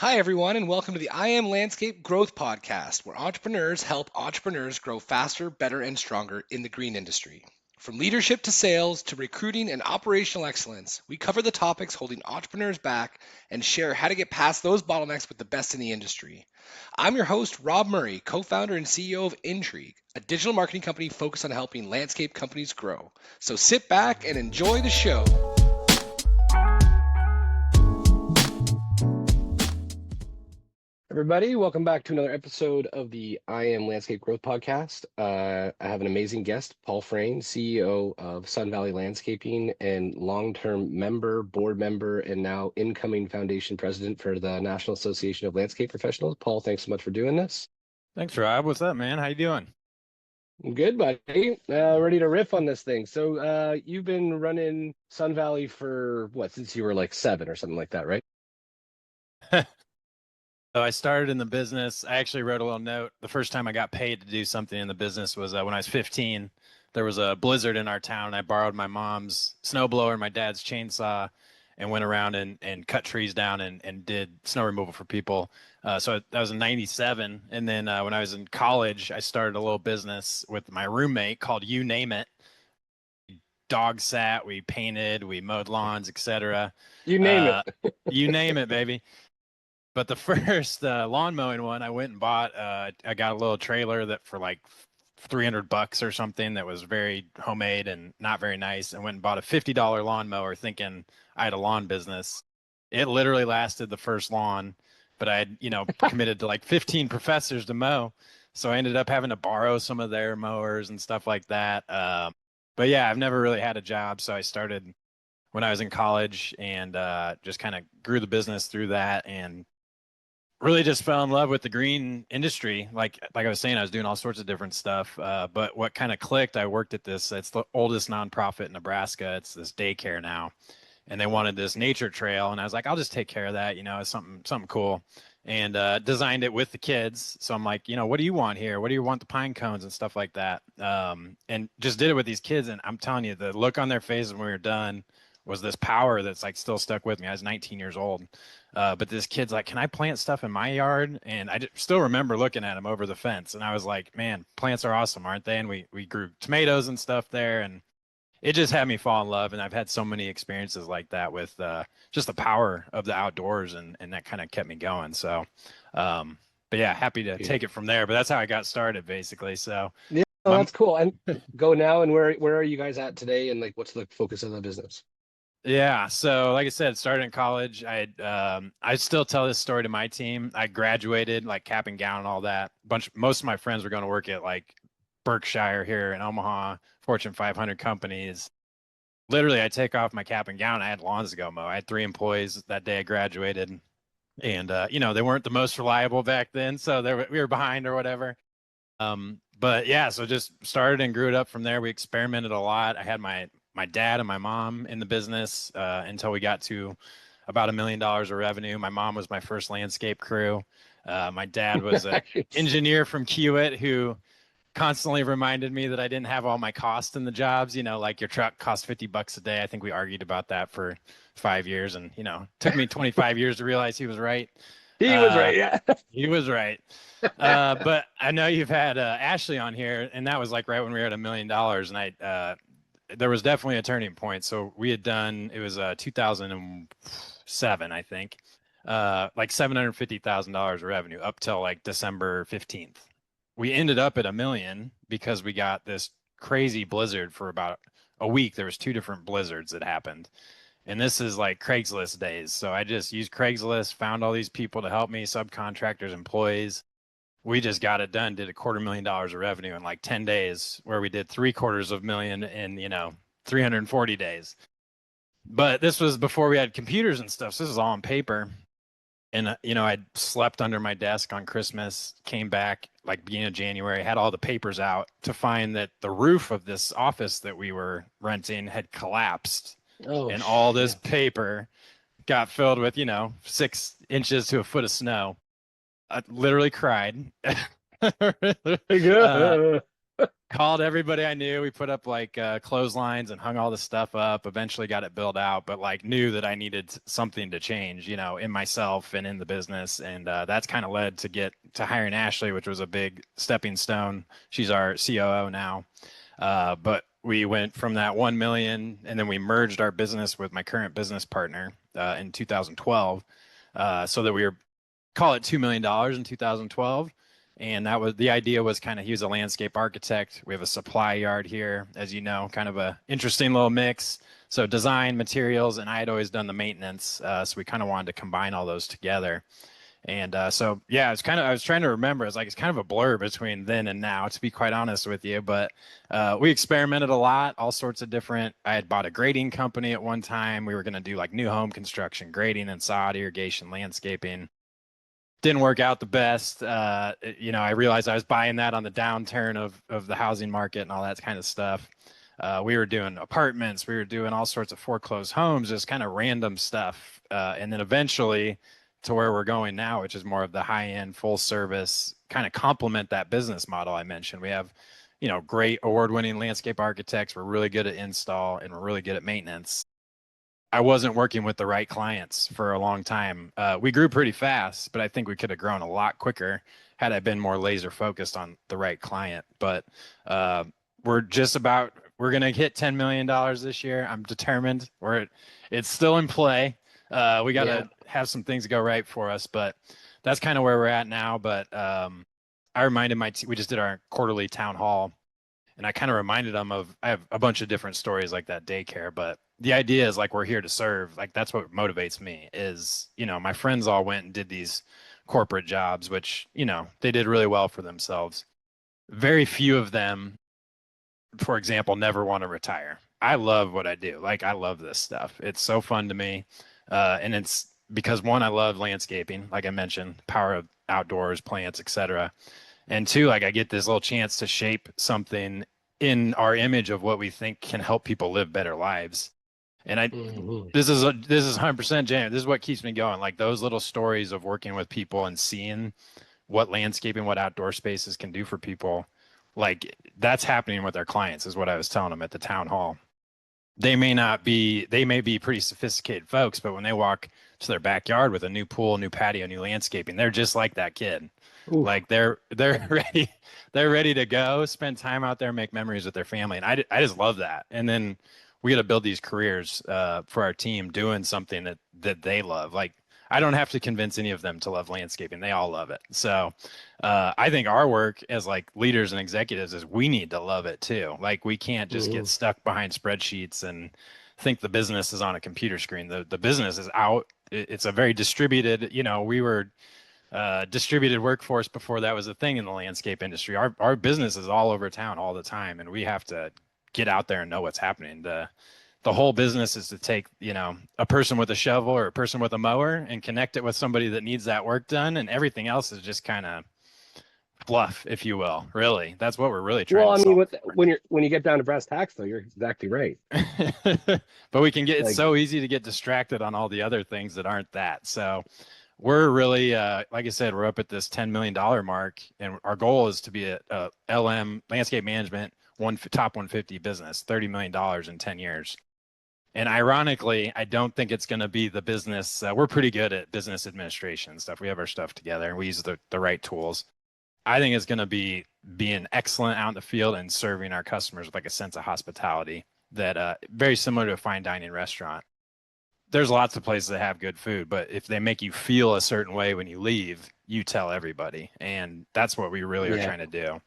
Hi, everyone, and welcome to the I Am Landscape Growth Podcast, where entrepreneurs help entrepreneurs grow faster, better, and stronger in the green industry. From leadership to sales to recruiting and operational excellence, we cover the topics holding entrepreneurs back and share how to get past those bottlenecks with the best in the industry. I'm your host, Rob Murray, co founder and CEO of Intrigue, a digital marketing company focused on helping landscape companies grow. So sit back and enjoy the show. Everybody, welcome back to another episode of the I Am Landscape Growth Podcast. I have an amazing guest, Paul Fraynd, CEO of Sun Valley Landscaping and long-term member, board member, and now incoming foundation president for the National Association of Landscape Professionals. Paul, thanks so much for doing this. Thanks, Rob. What's up, man? How you doing? I'm good, buddy. Ready to riff on this thing. So you've been running Sun Valley for what, since you were like 7 or something like that, right? So I started in the business. I actually wrote a little note. The first time I got paid to do something in the business was when I was 15. There was a blizzard in our town. I borrowed my mom's snowblower and my dad's chainsaw and went around and cut trees down and did snow removal for people. So that was in 97. And then when I was in college, I started a little business with my roommate called You Name It. Dog sat, we painted, we mowed lawns, etc. You name it. You name it, baby. But the first lawn mowing one, I went and bought. I got a little trailer that for like $300 or something that was very homemade and not very nice. And went and bought a $50 lawnmower, thinking I had a lawn business. It literally lasted the first lawn, but I had committed to like 15 professors to mow, so I ended up having to borrow some of their mowers and stuff like that. But yeah, I've never really had a job, so I started when I was in college and just kind of grew the business through that and really just fell in love with the green industry. Like I was saying, I was doing all sorts of different stuff. But what kind of clicked, I worked at this, it's the oldest nonprofit in Nebraska. It's this daycare now. And they wanted this nature trail. And I was like, I'll just take care of that. It's something cool. And designed it with the kids. So I'm like, what do you want here? What do you want the pine cones and stuff like that? And just did it with these kids. And I'm telling you, the look on their faces when we were done was this power that's like still stuck with me. I was 19 years old. But this kid's like, can I plant stuff in my yard? And I still remember looking at him over the fence. And I was like, man, plants are awesome, aren't they? And we grew tomatoes and stuff there. And it just had me fall in love. And I've had so many experiences like that with just the power of the outdoors. And that kind of kept me going. So, but yeah, happy to take it from there. But that's how I got started, basically. So Yeah, that's cool. And go now. And where are you guys at today? And like, what's the focus of the business? Yeah, so like I said, started in college. I still tell this story to my team. I graduated like cap and gown and all that. Most of my friends were going to work at like Berkshire here in Omaha, Fortune 500 companies. Literally, I take off my cap and gown. I had lawns to go mow. I had 3 employees that day I graduated, and they weren't the most reliable back then, so we were behind or whatever. But yeah, so just started and grew it up from there. We experimented a lot. I had my dad and my mom in the business until we got to about $1 million of revenue. My mom was my first landscape crew. My dad was an engineer from Kiewit who constantly reminded me that I didn't have all my costs in the jobs. Like your truck costs $50 a day. I think we argued about that for 5 years, and took me 25 years to realize he was right. He was right. Yeah. He was right. But I know you've had Ashley on here, and that was like right when we were at $1 million, and there was definitely a turning point. So we had done, it was 2007, I think, like $750,000 of revenue up till like December 15th. We ended up at $1 million because we got this crazy blizzard for about a week. There was 2 different blizzards that happened. And this is like Craigslist days. So I just used Craigslist, found all these people to help me, subcontractors, employees. We just got it done, did $250,000 of revenue in like 10 days, where we did $750,000 in 340 days. But this was before we had computers and stuff. So this is all on paper. And, I slept under my desk on Christmas, came back like beginning of January, had all the papers out to find that the roof of this office that we were renting had collapsed. Oh, and all this paper got filled with, 6 inches to a foot of snow. I literally cried. Called everybody I knew. We put up like clotheslines and hung all the stuff up. Eventually got it built out, but like knew that I needed something to change, in myself and in the business. And that's kind of led to get to hiring Ashley, which was a big stepping stone. She's our COO now. But we went from that 1 million and then we merged our business with my current business partner in 2012, so that we were call it $2 million in 2012. And that was the idea was kind of he was a landscape architect. We have a supply yard here, as you know, kind of a interesting little mix. So design, materials, and I had always done the maintenance. So we kind of wanted to combine all those together. And so yeah, it's kind of I was trying to remember. It's like it's kind of a blur between then and now, to be quite honest with you. But we experimented a lot, all sorts of different. I had bought a grading company at one time. We were going to do like new home construction, grading and sod, irrigation, landscaping. Didn't work out the best. I realized I was buying that on the downturn of the housing market and all that kind of stuff. We were doing apartments, we were doing all sorts of foreclosed homes, just kind of random stuff. And then eventually to where we're going now, which is more of the high end, full service, kind of complement that business model I mentioned. We have, great award winning landscape architects. We're really good at install and we're really good at maintenance. I wasn't working with the right clients for a long time. We grew pretty fast, but I think we could have grown a lot quicker had I been more laser focused on the right client. But uh, we're gonna hit $10 million this year. I'm determined. It's still in play. We got Yeah. to have some things go right for us, but that's kind of where we're at now. But I reminded we just did our quarterly town hall, and I kind of reminded them of I have a bunch of different stories like that daycare, but the idea is like we're here to serve. Like that's what motivates me is, my friends all went and did these corporate jobs, which, they did really well for themselves. Very few of them, for example, never want to retire. I love what I do. Like I love this stuff. It's so fun to me. And it's because one, I love landscaping, like I mentioned, power of outdoors, plants, etc. And two, like I get this little chance to shape something in our image of what we think can help people live better lives. And Hmm. this is 100% genuine. This is what keeps me going. Like those little stories of working with people and seeing what landscaping, what outdoor spaces can do for people. Like that's happening with our clients is what I was telling them at the town hall. They may be pretty sophisticated folks, but when they walk to their backyard with a new pool, new patio, new landscaping, they're just like that kid. Oof. Like they're they're ready to go, spend time out there, make memories with their family, and I just love that. And then we got to build these careers for our team doing something that they love. Like I don't have to convince any of them to love landscaping; they all love it. So I think our work as like leaders and executives is we need to love it too. Like we can't just get Hmm. stuck behind spreadsheets and think the business is on a computer screen. The business is out. It's a very distributed. We were distributed workforce before that was a thing in the landscape industry. Our business is all over town all the time, and we have to get out there and know what's happening. The whole business is to take a person with a shovel or a person with a mower and connect it with somebody that needs that work done, and everything else is just kind of fluff, if you will. Really, that's what we're really Well, trying to I mean, solve with when you get down to brass tacks, though, you're exactly right. for. But it's Like, so easy to get distracted on all the other things that aren't that. So we're really, like I said, we're up at this $10 million mark, and our goal is to be a LM landscape management top 150 business, $30 million in 10 years. And ironically, I don't think it's going to be the business. We're pretty good at business administration stuff. We have our stuff together and we use the right tools. I think it's going to be being excellent out in the field and serving our customers with like a sense of hospitality that very similar to a fine dining restaurant. There's lots of places that have good food, but if they make you feel a certain way when you leave, you tell everybody. And that's what we really are yeah, trying to do.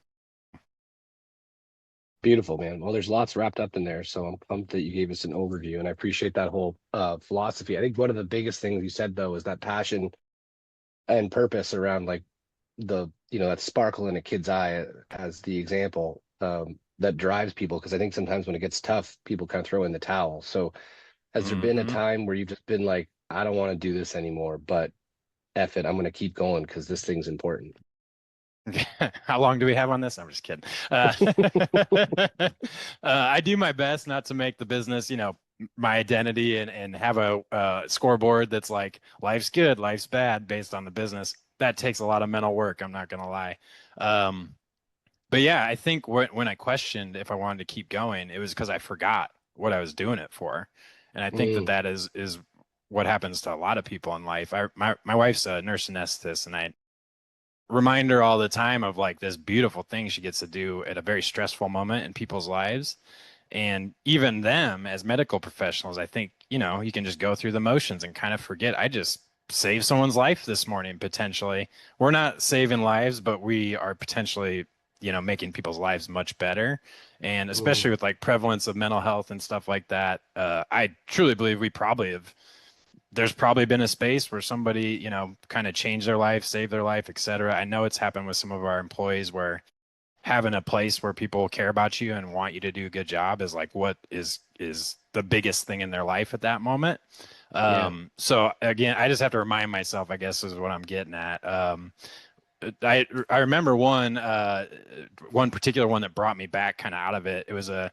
beautiful, man. Well, there's lots wrapped up in there, so I'm pumped that you gave us an overview, and I appreciate that whole philosophy. I think one of the biggest things you said though is that passion and purpose around like that sparkle in a kid's eye as the example that drives people. Because I think sometimes when it gets tough, people kind of throw in the towel. So has there been a Hmm. time where you've just been like, I don't want to do this anymore, but F it, I'm going to keep going because this thing's important? How long do we have on this? I'm just kidding. I do my best not to make the business, my identity and have a scoreboard that's like life's good, life's bad based on the business. That takes a lot of mental work. I'm not gonna lie. Um, But yeah, I think when I questioned if I wanted to keep going, it was because I forgot what I was doing it for. And I think that Mm, that is what happens to a lot of people in life. My wife's a nurse anesthetist, and I remind her all the time of like this beautiful thing she gets to do at a very stressful moment in people's lives. And even them as medical professionals, I think, you can just go through the motions and kind of forget. I just saved someone's life this morning, potentially. We're not saving lives, but we are potentially, making people's lives much better. And mm, especially with like prevalence of mental health and stuff like that, I truly believe there's probably been a space where somebody, kind of changed their life, saved their life, et cetera. I know it's happened with some of our employees where having a place where people care about you and want you to do a good job is like what is the biggest thing in their life at that moment. yeah. So again, I just have to remind myself, I guess is what I'm getting at. I remember one particular one that brought me back kind of out of it. It was a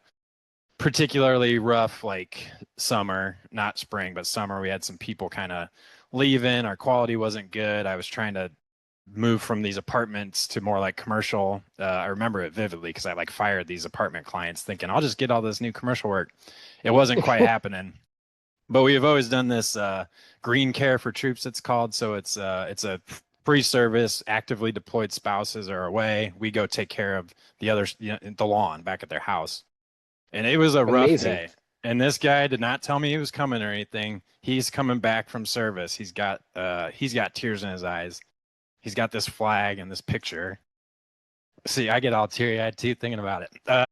particularly rough like summer, not spring, but summer. We had some people kind of leaving. Our quality wasn't good. I was trying to move from these apartments to more like commercial. I remember it vividly because I like fired these apartment clients thinking I'll just get all this new commercial work. It wasn't quite happening. But we have always done this green care for troops, it's called. So it's a free service. Actively deployed spouses are away. We go take care of the others, the lawn back at their house. And it was a rough Amazing. day. And this guy did not tell me he was coming or anything. He's coming back from service. He's got tears in his eyes. He's got this flag and this picture. See, I get all teary eyed too thinking about it.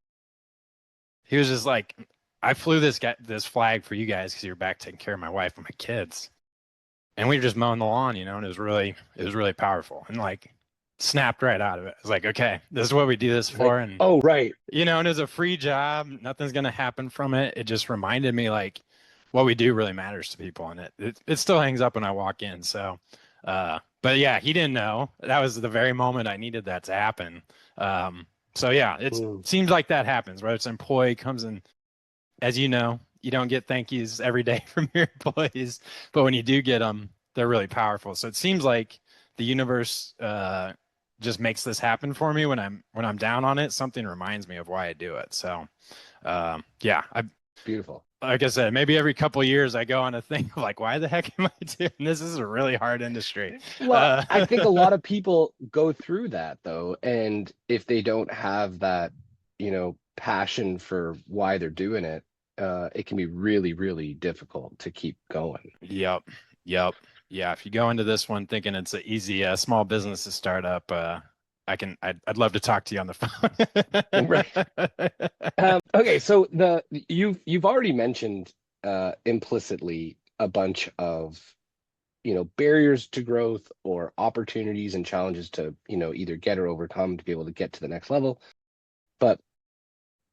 He was just like, I flew this flag for you guys because you're back taking care of my wife and my kids, and we were just mowing the lawn, and it was really powerful, and like snapped right out of it. It's like, okay, this is what we do this It's like, for, and oh, right. and it's a free job. Nothing's gonna happen from it. It just reminded me like what we do really matters to people, and it still hangs up when I walk in. So, but yeah, he didn't know. That was the very moment I needed that to happen. So yeah, it Mm, seems like that happens, right? It's an employee comes in, as you know, you don't get thank yous every day from your employees, but when you do get them, they're really powerful. So it seems like the universe just makes this happen for me when I'm down on it. Something reminds me of why I do it. So yeah, beautiful. like I said, maybe every couple of years I go on a thing of like, why the heck am I doing this? This is a really hard industry. Well, I think a lot of people go through that though, and if they don't have that, passion for why they're doing it, it can be really, really difficult to keep going. Yep. Yep. Yeah. If you go into this one thinking it's an easy small business to start up, I'd love to talk to you on the Right. phone. Okay, so you've already mentioned implicitly a bunch of barriers to growth or opportunities and challenges to either get or overcome to be able to get to the next level. But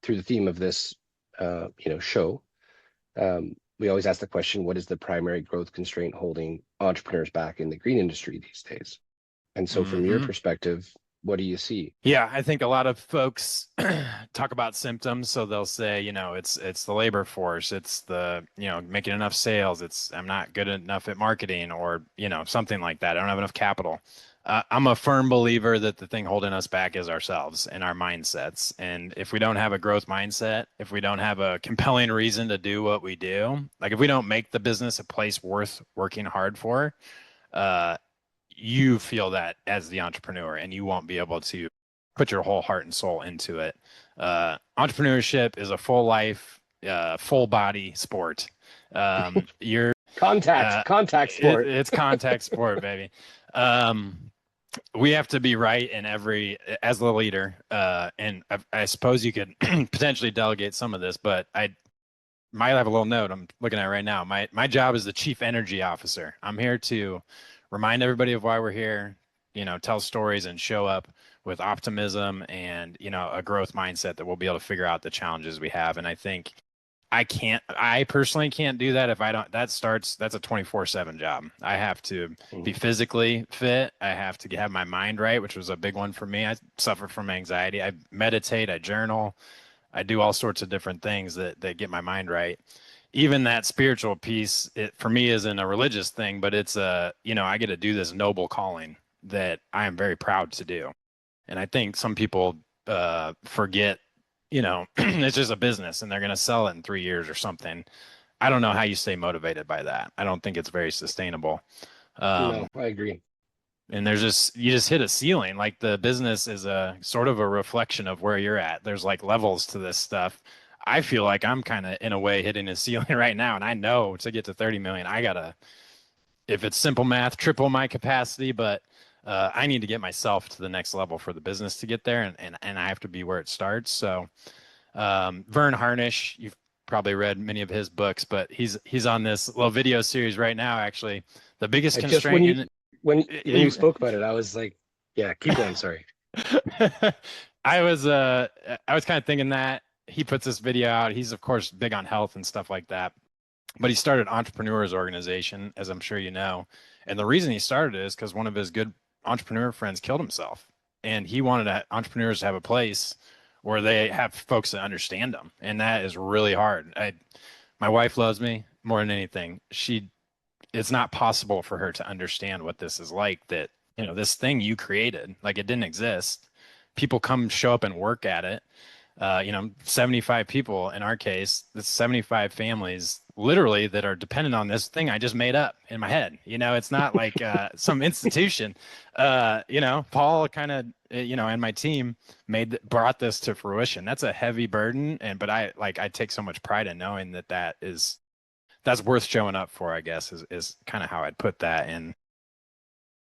through the theme of this show, we always ask the question, what is the primary growth constraint holding entrepreneurs back in the green industry these days? And so from your hmm perspective, what do you see? Yeah, I think a lot of folks talk about symptoms, so they'll say, it's the labor force, it's the, making enough sales, it's I'm not good enough at marketing, or something like that. I don't have enough capital. I'm a firm believer that the thing holding us back is ourselves and our mindsets. And if we don't have a growth mindset, if we don't have a compelling reason to do what we do, like if we don't make the business a place worth working hard for, uh, you feel that as the entrepreneur, and you won't be able to put your whole heart and soul into it. Entrepreneurship is a full life, full body sport. You're Contact sport. it's contact sport, baby. Um, we have to be right in every as the leader, and I suppose you could potentially delegate some of this, but I might have a little note I'm looking at right now. My job is the chief energy officer. I'm here to remind everybody of why we're here, tell stories and show up with optimism and, a growth mindset that we'll be able to figure out the challenges we have. And I think I personally can't do that if I don't, that's a 24/7 job. I have to be Mhm. physically fit. I have to have my mind right, which was a big one for me. I suffer from anxiety. I meditate, I journal, I do all sorts of different things that get my mind right. Even that spiritual piece, it for me isn't a religious thing, but it's I get to do this noble calling that I am very proud to do. And I think some people forget, it's just a business and they're going to sell it in 3 years or something. I don't know how you stay motivated by that. I don't think it's very sustainable. No, Um, I agree. and you just hit a ceiling. Like the business is a sort of a reflection of where you're at. There's like levels to this stuff. I feel like I'm kind of in a way hitting a ceiling right now, and I know to get to 30 million, I gotta, if it's simple math, triple my capacity, but I need to get myself to the next level for the business to get there, and I have to be where it starts. So Vern Harnish, you've probably read many of his books, but he's on this little video series right now. Actually, the biggest I just when constraint you in when you spoke about it, I was like, yeah, keep going. Sorry. I was kind of thinking that he puts this video out. He's of course big on health and stuff like that. But he started Entrepreneurs Organization, as I'm sure you know. And the reason he started it is because one of his good entrepreneur friends killed himself. And he wanted entrepreneurs to have a place where they have folks that understand them. And that is really hard. My wife loves me more than anything. It's not possible for her to understand what this is like, that, this thing you created, like it didn't exist. People come show up and work at it. 75 people in our case, that's 75 families literally that are dependent on this thing I just made up in my head. It's not like some institution. Paul kind of, and my team brought this to fruition. That's a heavy burden. But I take so much pride in knowing that's worth showing up for, I guess, is kind of how I'd put that. And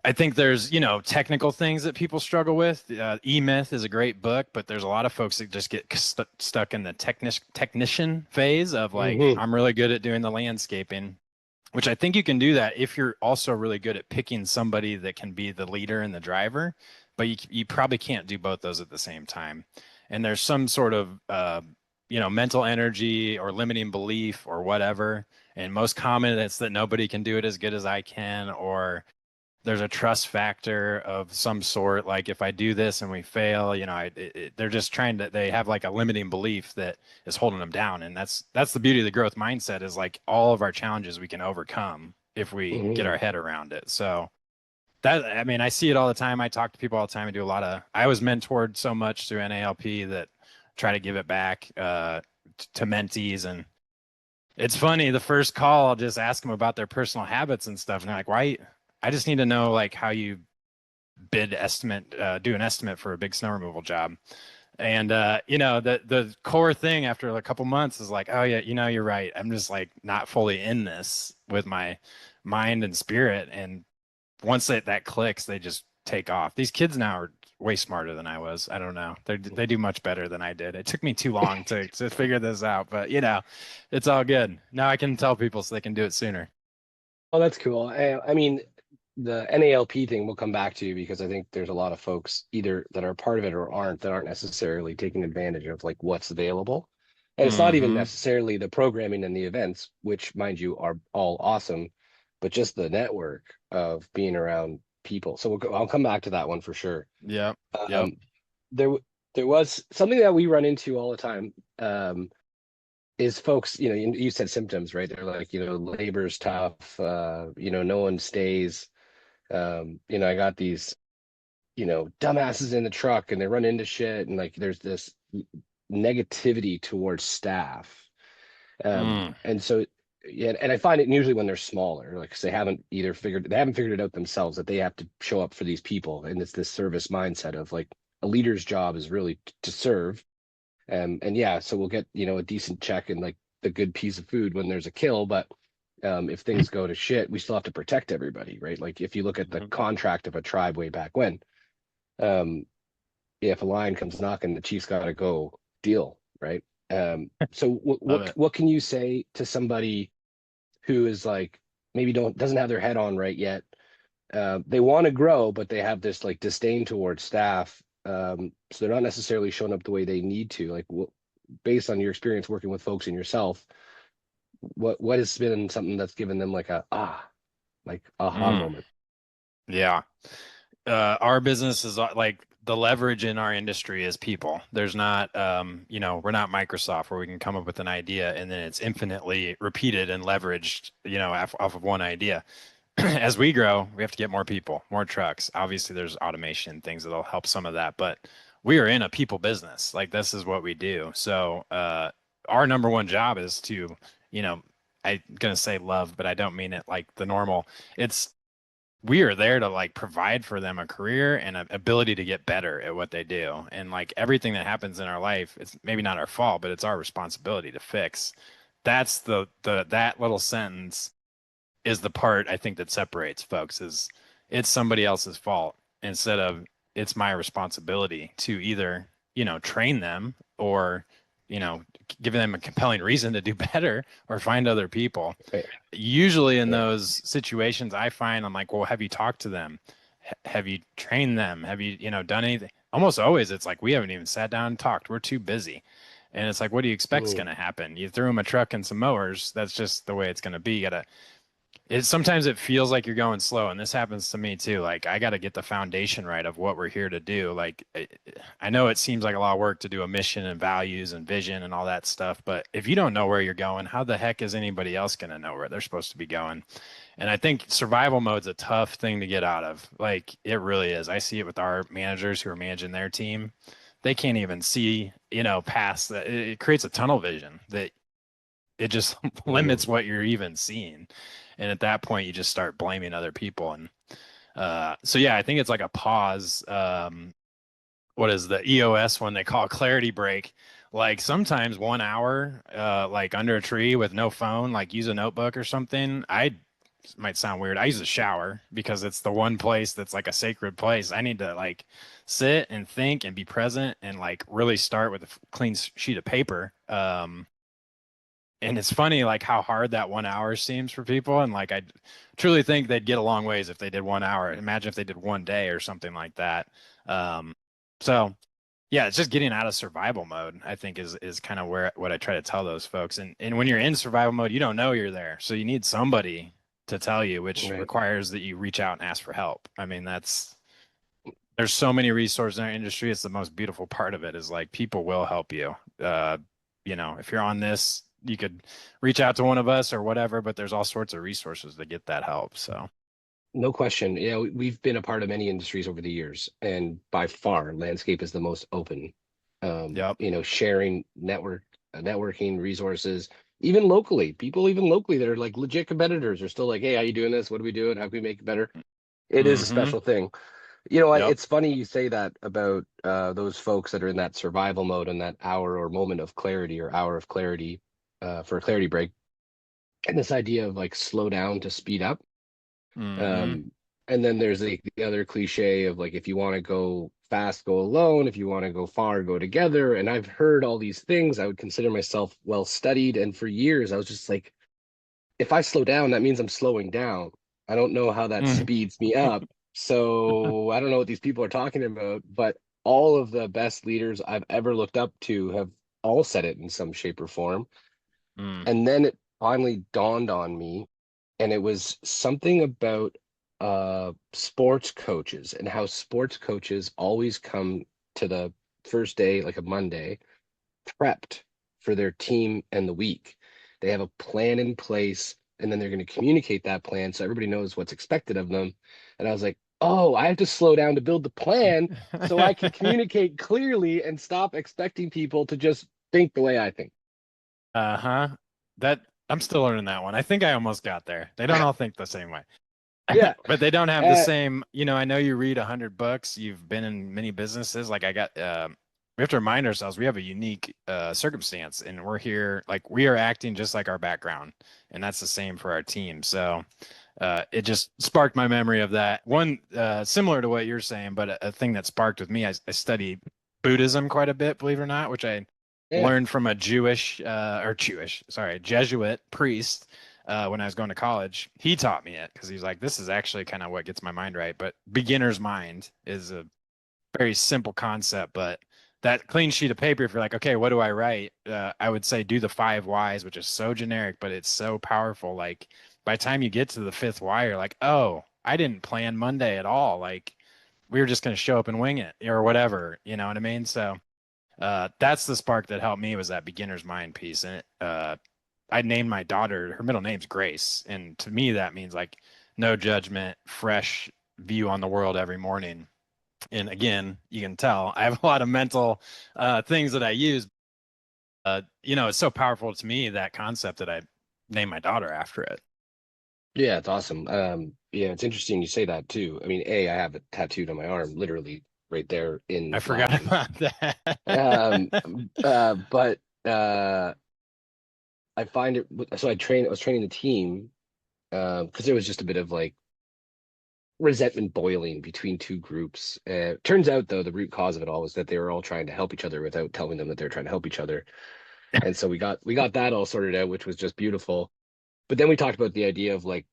I think there's, technical things that people struggle with. E-Myth is a great book, but there's a lot of folks that just get stuck in the technician phase of like, Hmm. I'm really good at doing the landscaping, which I think you can do that if you're also really good at picking somebody that can be the leader and the driver, but you probably can't do both those at the same time. And there's some sort of, mental energy or limiting belief or whatever. And most common, it's that nobody can do it as good as I can, or there's a trust factor of some sort. Like if I do this and we fail, they're just they have like a limiting belief that is holding them down. And that's the beauty of the growth mindset, is like all of our challenges we can overcome if we get Hmm. our head around it. So I mean, I see it all the time. I talk to people all the time. I was mentored so much through NALP that try to give it back, to mentees. And it's funny, the first call, I'll just ask them about their personal habits and stuff. And they're like, why? I just need to know like how you do an estimate for a big snow removal job. And the core thing after a couple months is like, oh yeah, you're right. I'm just like not fully in this with my mind and spirit. And once that clicks, they just take off. These kids now are way smarter than I was. I don't know. They do much better than I did. It took me too long to figure this out, but it's all good. Now I can tell people so they can do it sooner. Oh, that's cool. I mean, the NALP thing we'll come back to because I think there's a lot of folks either that are part of it or aren't that aren't necessarily taking advantage of like what's available. And it's not even Mm-hmm. necessarily the programming and the events, which mind you are all awesome, but just the network of being around people. So I'll come back to that one for sure. Yep. Yep. Um, there there was something that we run into all the time. Is folks, you said symptoms, right? They're like, labor's tough, no one stays. I got these, dumbasses in the truck and they run into shit. And like, there's this negativity towards staff. Mm. And so, yeah, and I find it usually when they're smaller, like 'cause they haven't figured it out themselves that they have to show up for these people. And it's this service mindset of like a leader's job is really to serve. And yeah, so we'll get, a decent check and like the good piece of food when there's a kill, but if things go to shit, we still have to protect everybody, right? Like if you look at the Mhm. contract of a tribe way back when, um, if a lion comes knocking, the chief's got to go deal, right? So Love it. what can you say to somebody who is like maybe doesn't have their head on right yet? They want to grow, but they have this like disdain towards staff. So they're not necessarily showing up the way they need to. Like, based on your experience working with folks and yourself, what has been something that's given them like like aha Mm. moment? Yeah. Our business is like the leverage in our industry is people. There's not, we're not Microsoft where we can come up with an idea and then it's infinitely repeated and leveraged, off of one idea. As we grow, we have to get more people, more trucks. Obviously, there's automation things that'll help some of that. But we are in a people business. Like this is what we do. So our number one job is to, you know, I'm gonna say love, but I don't mean it like the normal. It's we are there to like provide for them a career and an ability to get better at what they do. And like everything that happens in our life, it's maybe not our fault, but it's our responsibility to fix. That's the that little sentence is the part I think that separates folks is it's somebody else's fault instead of it's my responsibility to either, train them or, give them a compelling reason to do better or find other people. Right. Usually in Right. those situations, I find I'm like, well, have you talked to them? Have you trained them? Have you, done anything? Almost always it's like we haven't even sat down and talked. We're too busy. And it's like, what do you expect's Mm. going to happen? You threw them a truck and some mowers. That's just the way it's going to be. You gotta sometimes it feels like you're going slow, and this happens to me too. Like I got to get the foundation right of what we're here to do. Like I know it seems like a lot of work to do a mission and values and vision and all that stuff, but if you don't know where you're going, how the heck is anybody else going to know where they're supposed to be going? And I think survival mode's a tough thing to get out of. Like it really is. I see it with our managers who are managing their team. They can't even see, past that. It creates a tunnel vision that it just Mm. limits what you're even seeing. And at that point, you just start blaming other people. And so, yeah, I think it's like a pause. What is the EOS one they call a clarity break? Like sometimes 1 hour, like under a tree with no phone, like use a notebook or something. I might sound weird. I use a shower because it's the one place that's like a sacred place. I need to like sit and think and be present and like really start with a clean sheet of paper. And it's funny like how hard that 1 hour seems for people, and like I truly think they'd get a long ways if they did 1 hour. Imagine if they did one day or something like that. um so yeah, it's just getting out of survival mode, I think is kind of where what I try to tell those folks. And when you're in survival mode, you don't know you're there, so you need somebody to tell you, which Right. requires that you reach out and ask for help. I mean, there's so many resources in our industry. It's the most beautiful part of it is like people will help you. If you're on this, you could reach out to one of us or whatever, but there's all sorts of resources to get that help. So, No question. Yeah, we've been a part of many industries over the years, and by far, landscape is the most open. yep. Sharing networking resources, even locally, people even locally that are like legit competitors are still like, hey, how you doing this? What are we doing? How can we make it better? It is a Mm-hmm. special thing. Yep. It's funny you say that about those folks that are in that survival mode and that hour or moment of clarity or hour of clarity for a clarity break, and this idea of like slow down to speed up. Mm-hmm. Um, and then there's the other cliche of like, if you want to go fast, go alone. If you want to go far, go together. And I've heard all these things. I would consider myself well studied. And for years, I was just like, if I slow down, that means I'm slowing down. I don't know how that Mm. speeds me up. So I don't know what these people are talking about, but all of the best leaders I've ever looked up to have all said it in some shape or form. Mm. And then it finally dawned on me, and it was something about sports coaches and how sports coaches always come to the first day, like a Monday, prepped for their team and the week. They have a plan in place, and then they're going to communicate that plan so everybody knows what's expected of them. And I was like, oh, I have to slow down to build the plan so I can communicate clearly and stop expecting people to just think the way I think. Uh-huh. That I'm still learning that one. I think I almost got there. They don't all think the same way. Yeah. But they don't have the Uh, same, I know you read 100 books, you've been in many businesses. Like we have to remind ourselves we have a unique circumstance, and we're here, like we are acting just like our background. And that's the same for our team. So it just sparked my memory of that. One similar to what you're saying, but a thing that sparked with me, I study Buddhism quite a bit, believe it or not, which I yeah. learned from a Jesuit priest when I was going to college. He taught me it because he's like, this is actually kind of what gets my mind right. But beginner's mind is a very simple concept, but that clean sheet of paper, if you're like, okay, what do I write? I would say do the 5 whys, which is so generic, but it's so powerful. Like by the time you get to the fifth why, you're like, oh, I didn't plan Monday at all. Like we were just going to show up and wing it or whatever. You know what I mean? So that's the spark that helped me was that beginner's mind piece. And I named my daughter, her middle name's Grace. And to me, that means like no judgment, fresh view on the world every morning. And again, you can tell I have a lot of mental things that I use. It's so powerful to me, that concept, that I named my daughter after it. Yeah, it's awesome. Yeah, it's interesting you say that too. I mean, I have it tattooed on my arm, literally right there I in forgot Latin. about Um, that. but I find it. So I was training the team because there was just a bit of like resentment boiling between two groups. Turns out though, the root cause of it all was that they were all trying to help each other without telling them that they're trying to help each other. And so we got that all sorted out, which was just beautiful. But then we talked about the idea of like,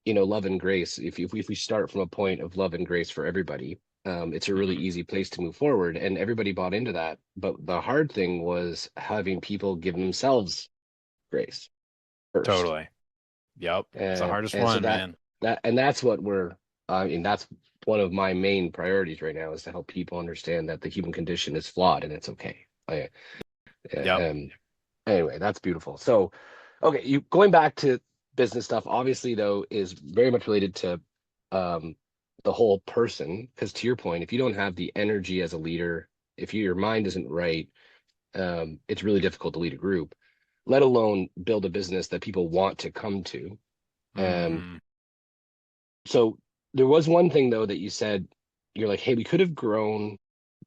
love and grace. If we start from a point of love and grace for everybody, it's a really Mhm. easy place to move forward, and everybody bought into that. But the hard thing was having people give themselves grace first, Totally. Yep. It's the and hardest and so one, man. that's what we're. I mean, that's one of my main priorities right now is to help people understand that the human condition is flawed and it's okay. Yep. Um, anyway, that's beautiful. So, okay, you going back to business stuff, obviously though, is very much related to um the whole person. Because to your point, if you don't have the energy as a leader, if your mind isn't right, it's really difficult to lead a group, let alone build a business that people want to come to. Um, Hmm. so there was one thing though that you said, you're like, hey, we could have grown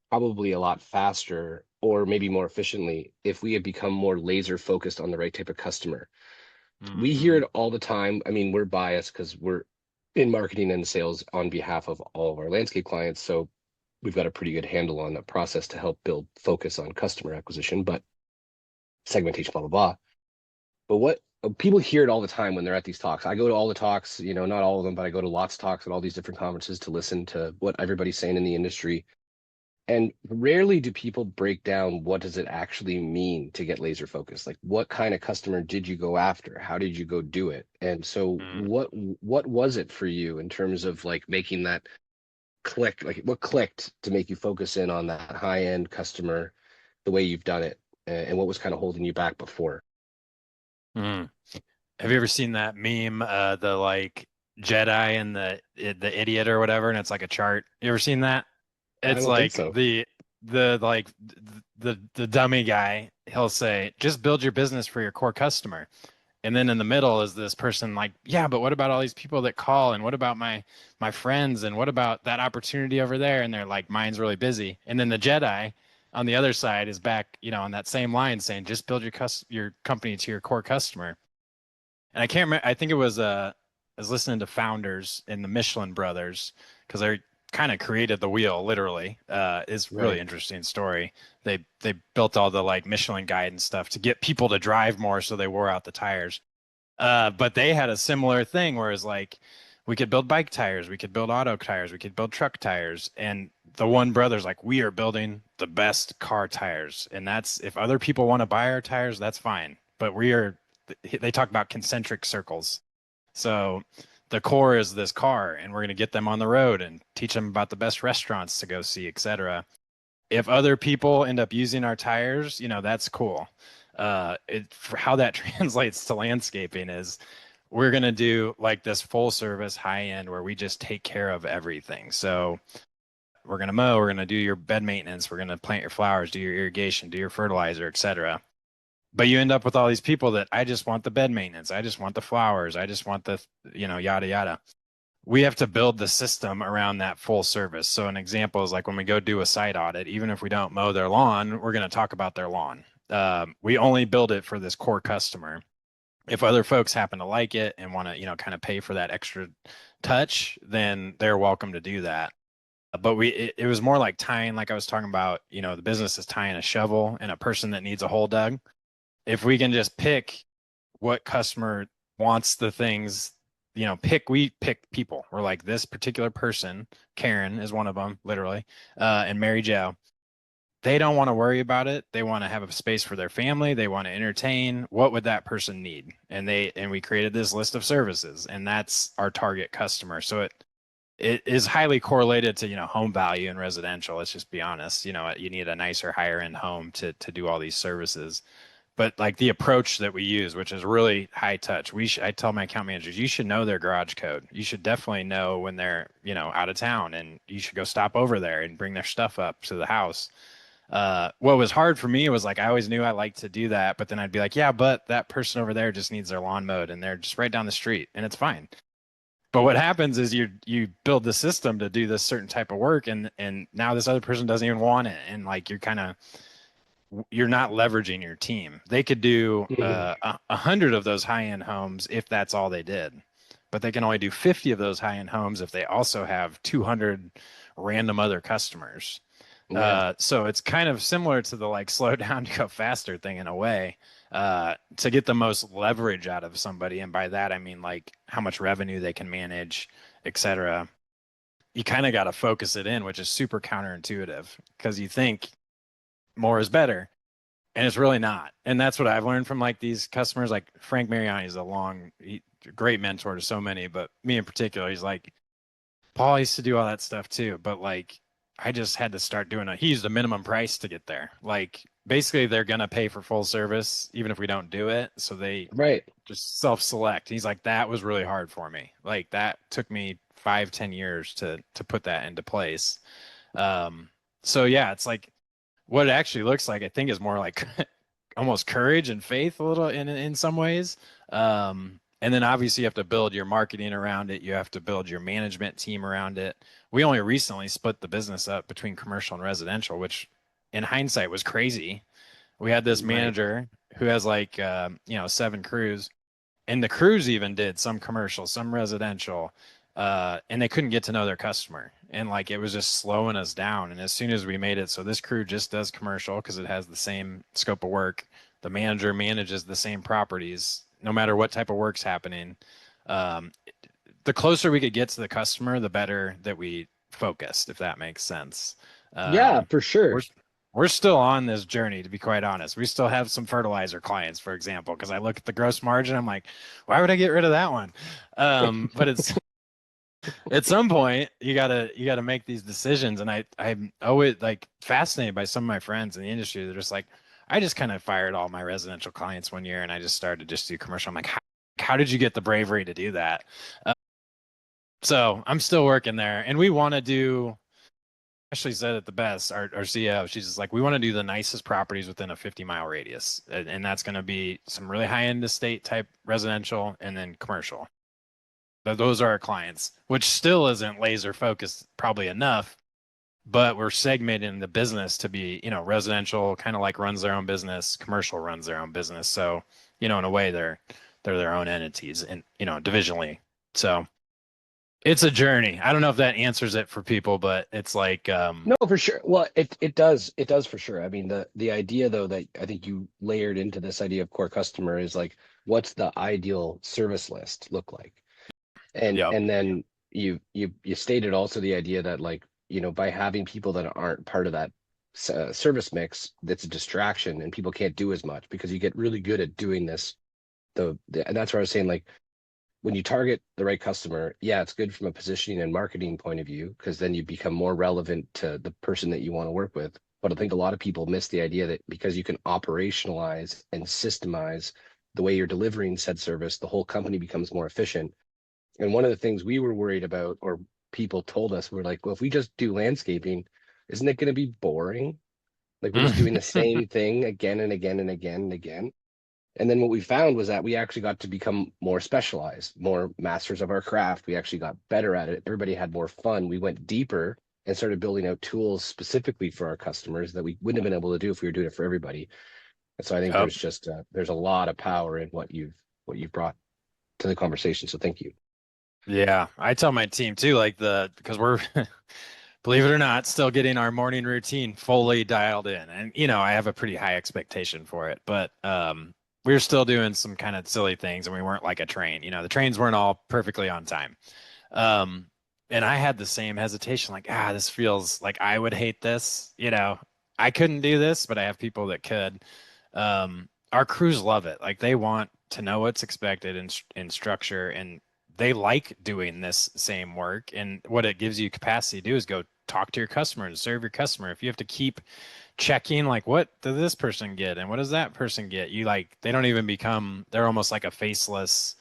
probably a lot faster or maybe more efficiently if we had become more laser focused on the right type of customer. We hear Hmm. it all the time. I mean, we're biased because we're in marketing and sales on behalf of all of our landscape clients. So we've got a pretty good handle on the process to help build focus on customer acquisition, but segmentation, blah, blah, blah. But what people hear it all the time when they're at these talks. I go to all the talks, not all of them, but I go to lots of talks at all these different conferences to listen to what everybody's saying in the industry. And rarely do people break down what does it actually mean to get laser focused? Like what kind of customer did you go after? How did you go do it? And so what was it for you in terms of like making that click? Like what clicked to make you focus in on that high end customer the way you've done it? And what was kind of holding you back before? Hmm. Have you ever seen that meme, the like Jedi and the idiot or whatever, and it's like a chart? You ever seen that? I It's don't think like so. the dummy guy. He'll say, "Just build your business for your core customer." And then in the middle is this person like, "Yeah, but what about all these people that call? And what about my friends? And what about that opportunity over there?" And they're like, "Mine's really busy." And then the Jedi on the other side is back, on that same line saying, "Just build your company to your core customer." And I can't remember. I think it was I was listening to Founders in the Michelin Brothers because they kind of created the wheel, literally. Is really Right. interesting story. They built all the like Michelin guide and stuff to get people to drive more, so they wore out the tires. But they had a similar thing, whereas like we could build bike tires, we could build auto tires, we could build truck tires, and the one brother's like, we are building the best car tires, and that's if other people want to buy our tires, that's fine. But we are. They talk about concentric circles. So the core is this car, and we're going to get them on the road and teach them about the best restaurants to go see, etc. If other people end up using our tires, that's cool. For how that translates to landscaping is we're going to do like this full service high end where we just take care of everything. So we're going to mow, we're going to do your bed maintenance, we're going to plant your flowers, do your irrigation, do your fertilizer, etc. But you end up with all these people that I just want the bed maintenance, I just want the flowers, I just want the, yada yada. We have to build the system around that full service. So an example is like when we go do a site audit, even if we don't mow their lawn, we're going to talk about their lawn. We only build it for this core customer. If other folks happen to like it and want to, kind of pay for that extra touch, then they're welcome to do that. But it was more like tying, like I was talking about, the business is tying a shovel and a person that needs a hole dug. If we can just pick what customer wants the things, we pick people. We're like this particular person, Karen is one of them, literally, and Mary Jo. They don't want to worry about it. They want to have a space for their family. They want to entertain. What would that person need? And we created this list of services, and that's our target customer. So it is highly correlated to, home value and residential. Let's just be honest. You need a nicer, higher end home to do all these services. but like the approach that we use, which is really high touch. I tell my account managers, you should know their garage code. You should definitely know when they're, out of town, and you should go stop over there and bring their stuff up to the house. What was hard for me was like, I always knew I liked to do that, but then I'd be like, yeah, but that person over there just needs their lawn mowed and they're just right down the street and it's fine. But what happens is you build the system to do this certain type of work, and now this other person doesn't even want it, and like you're not leveraging your team. They could do Mhm. 100 of those high-end homes if that's all they did, but they can only do 50 of those high-end homes if they also have 200 random other customers. Yeah. So it's kind of similar to the like slow down to go faster thing in a way, to get the most leverage out of somebody. And by that, I mean like how much revenue they can manage, etc. You kind of got to focus it in, which is super counterintuitive because you think more is better. And it's really not. And that's what I've learned from like these customers. Like Frank Mariani is great mentor to so many, but me in particular, he's like, Paul used to do all that stuff too, but like I just had to start doing it. He used a minimum price to get there. Like basically they're gonna pay for full service even if we don't do it. So they Right. just self-select. He's like, that was really hard for me. Like that took me 5-10 years to put that into place. Um, so yeah, it's like what it actually looks like, I think, is more like almost courage and faith a little in some ways. And then obviously you have to build your marketing around it. You have to build your management team around it. We only recently split the business up between commercial and residential, which in hindsight was crazy. We had this Right. manager who has like 7 crews, and the crews even did some commercial, some residential, and they couldn't get to know their customer, and like it was just slowing us down. And as soon as we made it so this crew just does commercial because it has the same scope of work, the manager manages the same properties no matter what type of work's happening. um, the closer we could get to the customer, the better that we focused, if that makes sense. Yeah, um, for we're sure. we're still on this journey, to be quite honest. We still have some fertilizer clients, for example, because I look at the gross margin, I'm like, why would I get rid of that one? But it's at some point you gotta make these decisions. And I'm always like fascinated by some of my friends in the industry. They're just like, I just kind of fired all my residential clients one year and I just started to just do commercial. I'm like, how did you get the bravery to do that? Uh, so I'm still working there, and we want to do. Ashley said it the best. Our CEO, she's just like, we want to do the nicest properties within a 50-mile radius, and that's going to be some really high-end estate type residential, and then commercial. But those are our clients, which still isn't laser focused, probably enough. But we're segmenting the business to be, residential kind of like runs their own business, commercial runs their own business. So, in a way, they're their own entities, and divisionally. So it's a journey. I don't know if that answers it for people, but it's like, No, for sure. Well, it does. It does for sure. I mean, the idea though that I think you layered into this idea of core customer is like, what's the ideal service list look like? And yep. and then you stated also the idea that like, by having people that aren't part of that service mix, that's a distraction and people can't do as much because you get really good at doing this. And that's where I was saying like when you target the right customer, yeah, it's good from a positioning and marketing point of view because then you become more relevant to the person that you want to work with. But I think a lot of people miss the idea that because you can operationalize and systemize the way you're delivering said service, the whole company becomes more efficient. And one of the things we were worried about, or people told us, we're like, well, if we just do landscaping, isn't it going to be boring? Like we're just doing the same thing again and again and again and again. And then what we found was that we actually got to become more specialized, more masters of our craft. We actually got better at it. Everybody had more fun. We went deeper and started building out tools specifically for our customers that we wouldn't have been able to do if we were doing it for everybody. And so I think Yep. there's a lot of power in what you've brought to the conversation. So thank you. Yeah, I tell my team too, like because we're, believe it or not, still getting our morning routine fully dialed in. And, I have a pretty high expectation for it, but we were still doing some kind of silly things, and we weren't like a train. The trains weren't all perfectly on time. Um, and I had the same hesitation, like, this feels like I would hate this. I couldn't do this, but I have people that could. Our crews love it. Like they want to know what's expected in structure, and they like doing this same work. And what it gives you capacity to do is go talk to your customer and serve your customer, if you have to keep checking like what does this person get and what does that person get, you like they don't even become, they're almost like a faceless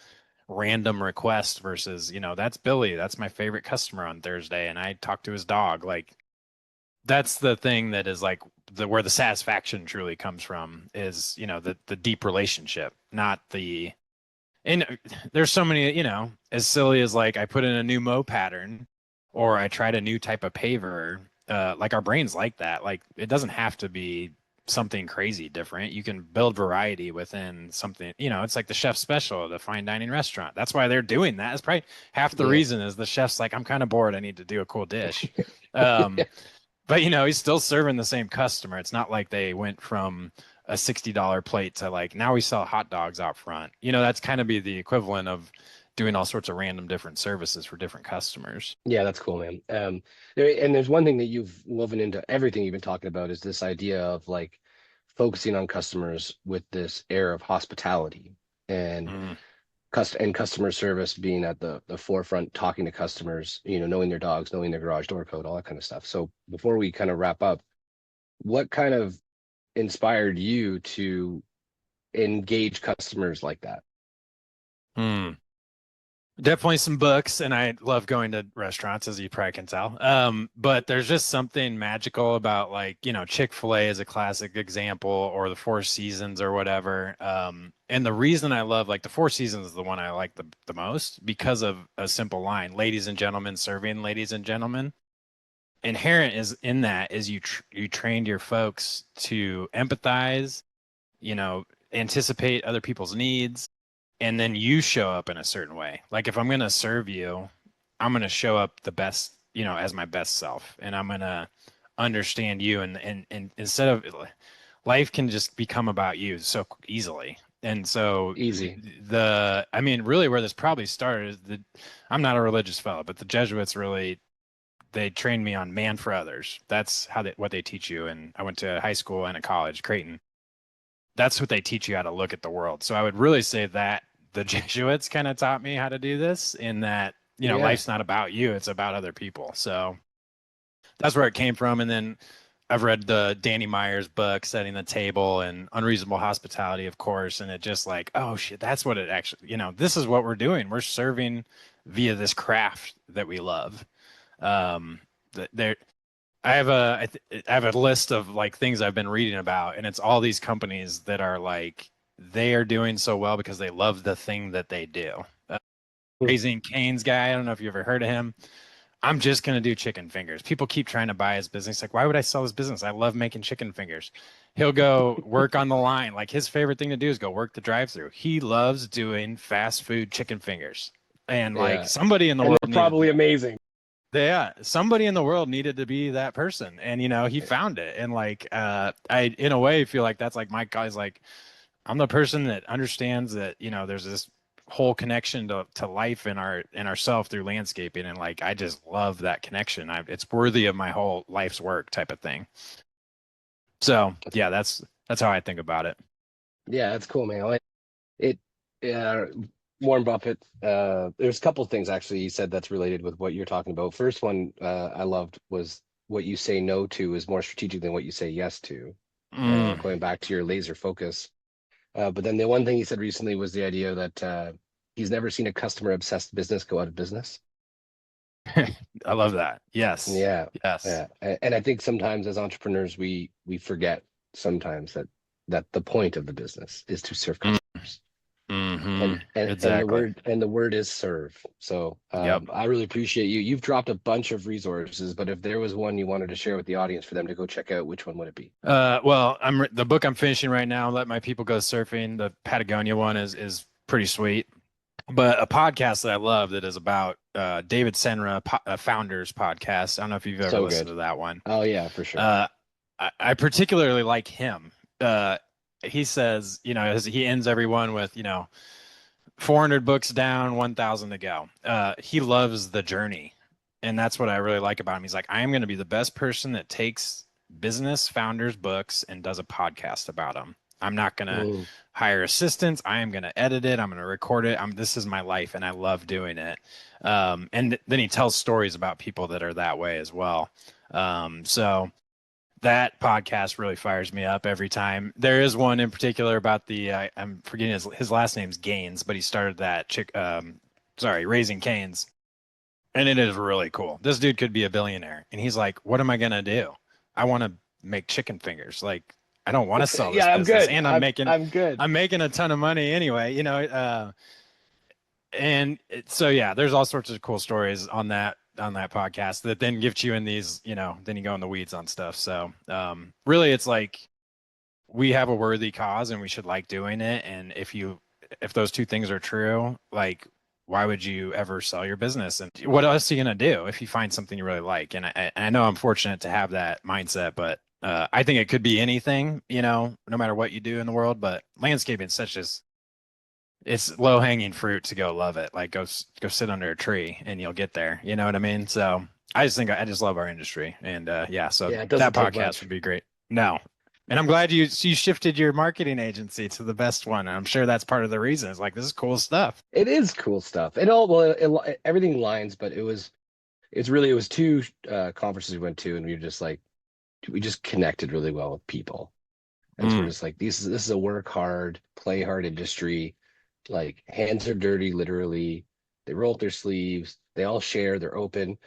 random request versus, that's Billy, that's my favorite customer on Thursday and I talked to his dog. Like that's the thing that is like where the satisfaction truly comes from is, the deep relationship, not the, and there's so many, as silly as like I put in a new mow pattern or I tried a new type of paver. Like our brains like that. Like it doesn't have to be something crazy different. You can build variety within something, it's like the chef special at a fine dining restaurant. That's why they're doing that. It's probably half the reason is the chef's like, I'm kind of bored. I need to do a cool dish. But he's still serving the same customer. It's not like they went from a $60 plate to like now we sell hot dogs out front. That's kind of be the equivalent of doing all sorts of random different services for different customers. Yeah, that's cool, man. There's one thing that you've woven into everything you've been talking about is this idea of like focusing on customers with this air of hospitality and Mm. customer service being at the forefront, talking to customers, knowing their dogs, knowing their garage door code, all that kind of stuff. So before we kind of wrap up, what kind of inspired you to engage customers like that? Mm. Definitely some books, and I love going to restaurants, as you probably can tell. But there's just something magical about like, Chick-fil-A is a classic example, or the Four Seasons or whatever. And the reason I love like the Four Seasons is the one I like the most because of a simple line, ladies and gentlemen serving ladies and gentlemen. Inherent is in that is you trained your folks to empathize, anticipate other people's needs, and then you show up in a certain way. Like if I'm going to serve you, I'm going to show up the best, as my best self, and I'm going to understand you. And instead of life can just become about you so easily. And so Easy. I mean, really where this probably started is I'm not a religious fellow, but the Jesuits really, they trained me on man for others. That's what they teach you. And I went to high school and a college, Creighton. That's what they teach you how to look at the world. So I would really say that the Jesuits kind of taught me how to do this in that, life's not about you, it's about other people. So that's where it came from. And then I've read the Danny Myers book, Setting the Table, and Unreasonable Hospitality, of course. And it just like, oh shit, that's what it actually, this is what we're doing. We're serving via this craft that we love. There, I have a list of like things I've been reading about, and it's all these companies that are like they are doing so well because they love the thing that they do. Raising Cane's guy, I don't know if you ever heard of him. I'm just gonna do chicken fingers. People keep trying to buy his business. Like, why would I sell his business? I love making chicken fingers. He'll go work on the line. Like his favorite thing to do is go work the drive-through. He loves doing fast food chicken fingers. And like somebody in the world they're probably amazing. Yeah, somebody in the world needed to be that person, and he found it. And like I in a way feel like that's like my guy's like I'm the person that understands that there's this whole connection to life in ourself through landscaping, and like I just love that connection. It's worthy of my whole life's work type of thing. So yeah, that's how I think about it. Yeah, that's cool, man. Warren Buffett, there's a couple of things actually he said that's related with what you're talking about. First one I loved was what you say no to is more strategic than what you say yes to. Going back to your laser focus. But then the one thing he said recently was the idea that he's never seen a customer obsessed business go out of business. I love that. Yes. Yeah. Yes. Yeah. And I think sometimes as entrepreneurs we forget sometimes that the point of the business is to serve customers. Mm-hmm. Exactly. And the word is serve. So Yep. I really appreciate you. You've dropped a bunch of resources, but if there was one you wanted to share with the audience for them to go check out, which one would it be? Well, the book I'm finishing right now, Let My People Go Surfing. The Patagonia one is pretty sweet. But a podcast that I love that is about David Senra, Founders podcast. I don't know if you've ever listened to that one. Oh yeah, for sure. I particularly like him. He says, he ends everyone with, 400 books down, 1,000 to go. He loves the journey. And that's what I really like about him. He's like, I am going to be the best person that takes business founders books and does a podcast about them. I'm not going to Mm. hire assistants. I am going to edit it. I'm going to record it. This is my life and I love doing it. And then he tells stories about people that are that way as well. So that podcast really fires me up every time. There is one in particular about I'm forgetting his last name's Gaines, but he started that Raising Cane's. And it is really cool. This dude could be a billionaire. And he's like, what am I going to do? I want to make chicken fingers. Like, I don't want to sell this Yeah, I'm business. good. And I'm good. I'm making a ton of money anyway, so yeah, there's all sorts of cool stories on that podcast that then get you in these, then you go in the weeds on stuff. So really it's like we have a worthy cause and we should like doing it. And if those two things are true, like why would you ever sell your business? And what else are you gonna do if you find something you really like? And I know I'm fortunate to have that mindset, but I think it could be anything, no matter what you do in the world. But landscaping is it's low hanging fruit to go love it. Like go sit under a tree and you'll get there. You know what I mean? So I just love our industry. And so Yeah, it that doesn't take podcast much. would be great. No. And I'm glad you shifted your marketing agency to the best one. And I'm sure that's part of the reason. It's like, this is cool stuff. It is cool stuff. Everything lines, but it was two conferences we went to, and we just connected really well with people. And so we're just like, this is a work hard, play hard industry. Like hands are dirty, literally. They roll up their sleeves. They all share. They're open.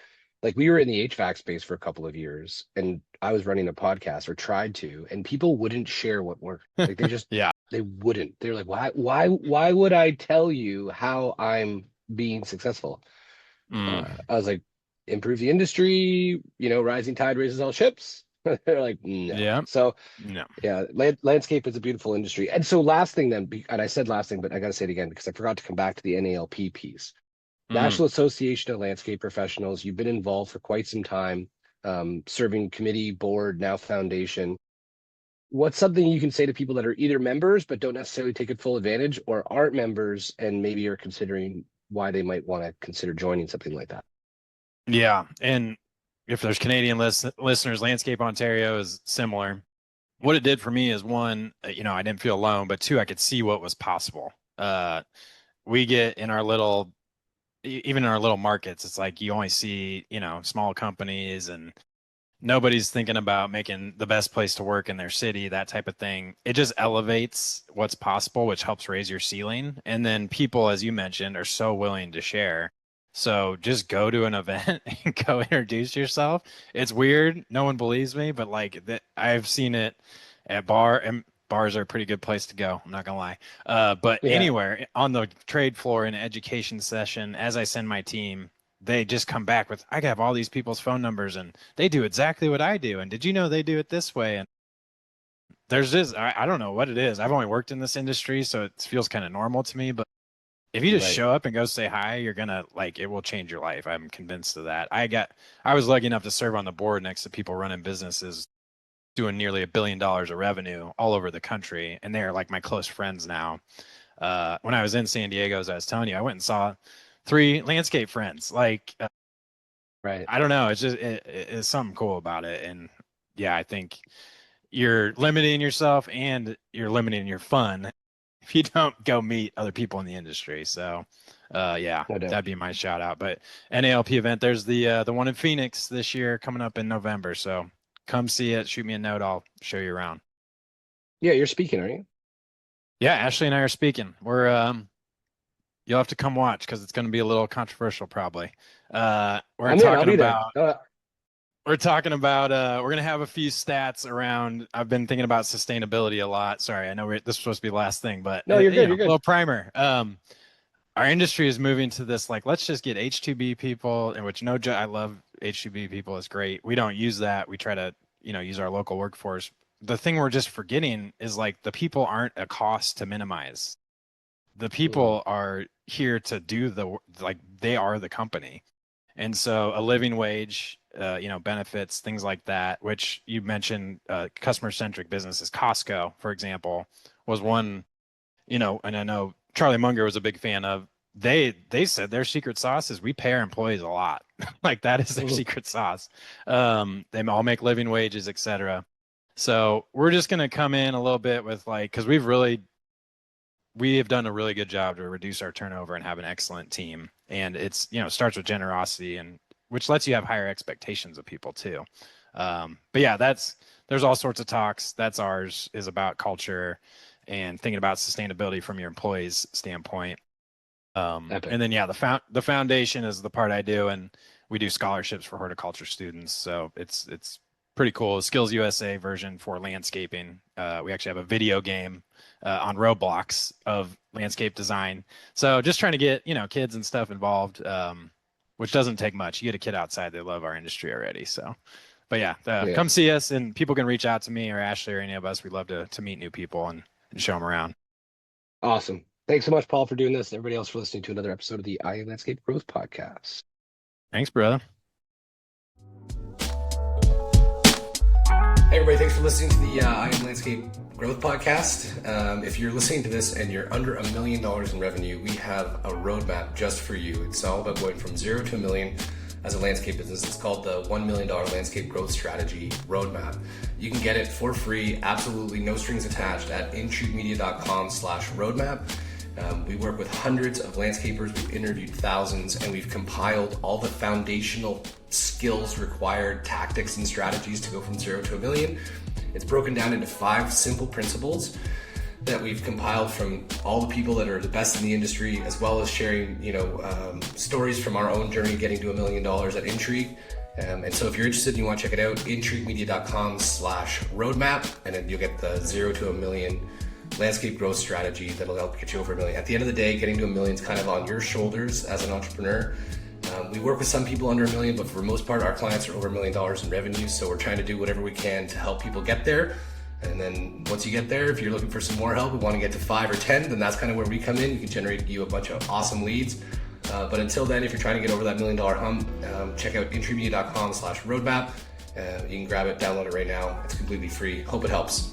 Like we were in the HVAC space for a couple of years, and I was running a podcast or tried to, and people wouldn't share what worked. Like Yeah. they wouldn't. They're like, why would I tell you how I'm being successful? I was like, improve the industry, rising tide raises all ships. They're like, no. Yeah. So No. yeah, landscape is a beautiful industry. And so last thing then, and I said last thing, but I got to say it again because I forgot to come back to the NALP piece. National Association of Landscape Professionals. You've been involved for quite some time, serving committee, board, now foundation. What's something you can say to people that are either members but don't necessarily take it full advantage, or aren't members and maybe are considering why they might want to consider joining something like that? Yeah. And if there's Canadian listeners, Landscape Ontario is similar. What it did for me is one, I didn't feel alone, but two, I could see what was possible. We get in even in our little markets, it's like you only see, small companies and nobody's thinking about making the best place to work in their city, that type of thing. It just elevates what's possible, which helps raise your ceiling. And then people, as you mentioned, are so willing to share. So just go to an event and go introduce yourself. It's weird. No one believes me, but like I've seen it at and bars are a pretty good place to go. I'm not gonna lie. But Yeah. anywhere on the trade floor in an education session, as I send my team, they just come back with, I have all these people's phone numbers and they do exactly what I do. And did you know they do it this way? And there's this, I don't know what it is. I've only worked in this industry, so it feels kind of normal to me. But if you just Right. show up and go say hi, you're gonna it will change your life. I'm convinced of that. I was lucky enough to serve on the board next to people running businesses doing nearly $1 billion of revenue all over the country. And they're like my close friends now. When I was in San Diego, as I was telling you, I went and saw 3 landscape friends. Right. I don't know. It's just it's something cool about it. And yeah, I think you're limiting yourself and you're limiting your fun if you don't go meet other people in the industry. So yeah, No doubt. that'd be my shout out. But NALP event, there's the one in Phoenix this year coming up in November. So come see it, shoot me a note, I'll show you around. Yeah, you're speaking, aren't you? Yeah, Ashley and I are speaking. You'll have to come watch because it's going to be a little controversial probably. We're I'm in, talking I'll be about there. we're going to have a few stats around. I've been thinking about sustainability a lot. Sorry, I know this was supposed to be the last thing, but No, you're good. You're a good. little primer. Our industry is moving to this, like, let's just get H2B people, in which I love H2B people. It's great. We don't use that. We try to, use our local workforce. The thing we're just forgetting is like the people aren't a cost to minimize. The people are here to do they are the company. And so a living wage, benefits, things like that, which you mentioned, customer-centric businesses, Costco, for example, was one, and I know Charlie Munger was a big fan of. They said their secret sauce is we pay our employees a lot. Like that is their secret sauce. They all make living wages, etc. So we're just going to come in a little bit with like, because we have done a really good job to reduce our turnover and have an excellent team. And it's, starts with generosity, and which lets you have higher expectations of people too. But yeah, there's all sorts of talks. That's ours, is about culture and thinking about sustainability from your employees' standpoint. And then, yeah, the foundation is the part I do, and we do scholarships for horticulture students. So it's pretty cool. Skills USA version for landscaping. We actually have a video game on Roblox of landscape design. So just trying to get, kids and stuff involved, which doesn't take much. You get a kid outside, they love our industry already. So, but yeah, come see us, and people can reach out to me or Ashley or any of us. We'd love to meet new people and show them around. Awesome. Thanks so much, Paul, for doing this. Everybody else for listening to another episode of the I Am Landscape Growth Podcast. Thanks, brother. Hey, everybody, thanks for listening to the I Am Landscape Growth Podcast. If you're listening to this and you're under $1 million in revenue, we have a roadmap just for you. It's all about going from 0 to $1 million as a landscape business. It's called the $1 million Landscape Growth Strategy Roadmap. You can get it for free, absolutely no strings attached, at intreatmedia.com/roadmap. We work with hundreds of landscapers, we've interviewed thousands, and we've compiled all the foundational skills required, tactics and strategies to go from 0 to $1 million. It's broken down into 5 simple principles that we've compiled from all the people that are the best in the industry, as well as sharing, stories from our own journey getting to $1 million at Intrigue. And so if you're interested and you want to check it out, intreatmedia.com/roadmap, and then you'll get the 0 to $1 million landscape growth strategy that'll help get you over $1 million. At the end of the day, getting to $1 million is kind of on your shoulders as an entrepreneur. We work with some people under $1 million, but for the most part, our clients are over $1 million in revenue. So we're trying to do whatever we can to help people get there. And then once you get there, if you're looking for some more help, we want to get to 5 or 10, then that's kind of where we come in. We can generate you a bunch of awesome leads. But until then, if you're trying to get over that $1 million hump, check out intreatmedia.com/roadmap. You can grab it, download it right now. It's completely free. Hope it helps.